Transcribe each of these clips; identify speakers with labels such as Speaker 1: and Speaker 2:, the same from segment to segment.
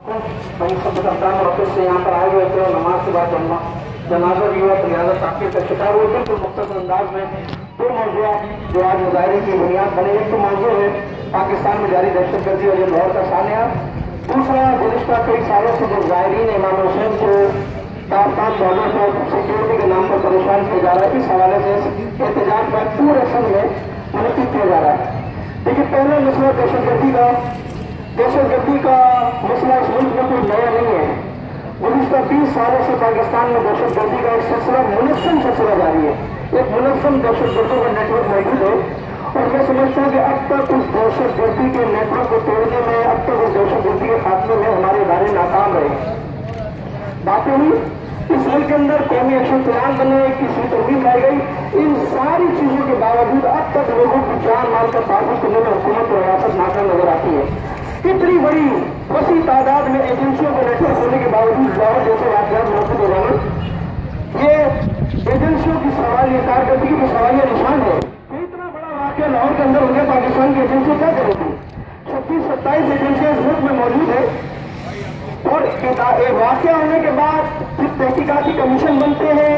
Speaker 1: से यहाँ पर आए हुए थे और नमाज के बाद जनाजा भी हुआ, लिहाजा ताक़ीर का शिकार हुए। बिल्कुल मुख्तसर अंदाज में दो मौज़ूआत जो आज मुज़ाहरे की बुनियाद बने, एक तो मौजूद है पाकिस्तान में जारी दहशतगर्दी और लाहौर का सानिया, दूसरा गुज़िश्ता कई सालों से जो ज़ायरीन इमाम हुसैन को पाकिस्तान बॉर्डर पर सिक्योरिटी के नाम पर परेशान किया जा रहा है। इस हवाले से एहतजाज पर पूरे सन में मुनक़िद किया जा रहा है। देखिए, पहला मसला दहशतगर्दी का मसला इस मुल्क में कोई नया नहीं है। गुज़िश्ता 20 सालों से पाकिस्तान में दहशतगर्दी का एक सिलसिला मुनज़्ज़म सिलसिला जारी है। एक मुनज़्ज़म दहशतगर्दों का नेटवर्क मौजूद है और मैं समझता हूँ कि अब तक उस दहशतगर्दी के नेटवर्क को तोड़ने में, अब तक उस दहशतगर्दी के खात्मे में हमारे इदारे नाकाम रहे। बात हुई इस मुल्क के अंदर कौमी एक्शन प्लान बने, किसी तरमीम लाई गई, इन सारी चीजों के बावजूद अब तक लोगों की जान माल का तहफ़्फ़ुज़ करने में हुकूमत और रियासत नाकाम नजर आती है। इतनी बड़ी वसी तादाद में एजेंसियों का नेटवर्क होने के बावजूद लाहौर जैसे वाक़यात मौजूद हो जाना, ये एजेंसियों की सवालिया कारकर्दगी का सवालिया निशान है। इतना बड़ा वाक़या लाहौर के अंदर हो गया, पाकिस्तान की एजेंसियां क्या करेगी? 26-27 एजेंसियां इस मुल्क में मौजूद है और वाक़या होने के बाद फिर तहकीकाती कमीशन बनते हैं,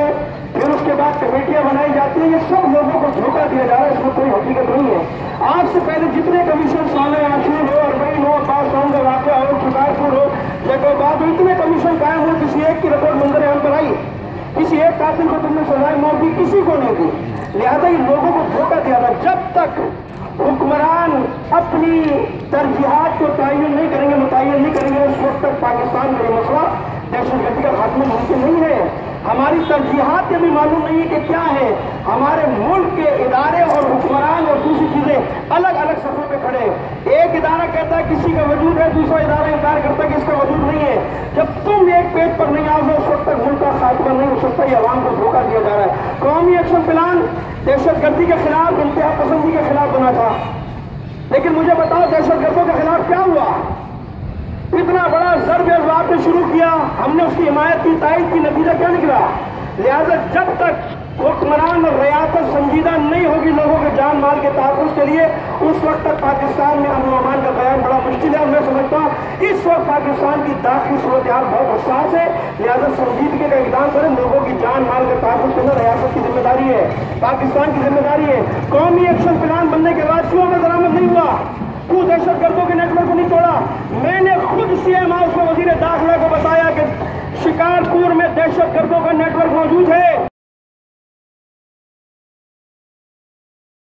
Speaker 1: फिर उसके बाद कमेटियां बनाई जाती हैं। ये सब लोगों को धोखा दिया जा रहा है, इसमें कोई हकीकत नहीं है। आज से पहले जितने कमीशन साले आशूर हो, अरबईन हो, अब्बास टाउन का वाक़या हो, शिकारपुर हो, जैकोबाद हो, इतने कमीशन कायम हो, किसी एक की रिपोर्ट मंजर आम पर आई, किसी एक कातिल को तुमने सजाए मौत दी, किसी को नहीं दी। लिहाजा इन लोगों को धोखा दिया था। जब तक हुक्मरान अपनी तरजीहात को मुतय्यन नहीं करेंगे, उस वक्त तक पाकिस्तान में मसला दहशतगर्दी का खात्मा मुमकिन नहीं है। हमारी तरजीहात ये भी मालूम नहीं है कि क्या है। हमारे मुल्क के इदारे और हुक्मरान और दूसरी चीजें अलग अलग सफों पे खड़े। एक इदारा कहता है किसी का वजूद है, दूसरा इदारा इनकार करता है कि इसका वजूद नहीं है। जब तुम एक पेज पर नहीं आओगे उस वक्त तक मुल्क का खात्मा नहीं हो सकता। ये अवाम को धोखा दिया जा रहा है। कौमी एक्शन प्लान दहशतगर्दी के खिलाफ, इंतहा पसंदी के खिलाफ बना था, लेकिन मुझे बताओ दहशतगर्दों के खिलाफ क्या हुआ? इतना बड़ा ज़र्ब आपने शुरू किया, हमने उसकी हिमायत की, तायद की, नतीजा क्या निकला? लिहाजा जब तक हुक्मरान और रियासत संजीदा नहीं होगी लोगों के जान माल के तहफ़्फ़ुज़ के लिए, उस वक्त तक पाकिस्तान में अमन अमान का बयान बड़ा मुश्किल है। और मैं समझता हूँ इस वक्त पाकिस्तान की दाखिली सूरत हाल बहुत हसास है। लिहाजा संजीदगी का इक़दाम करें, लोगों की जान माल का तहफ़्फ़ुज़ करना रियासत की जिम्मेदारी है, पाकिस्तान की जिम्मेदारी है। कौमी एक्शन प्लान बनने के बाद क्यों अमल दरामद नहीं हुआ? क्यों दहशतगर्दों के नेटवर्क को नहीं तोड़ा? मैंने खुद सीएम हाउस में वज़ीर दाखिला को बताया कि शिकारपुर में दहशतगर्दों का नेटवर्क मौजूद है।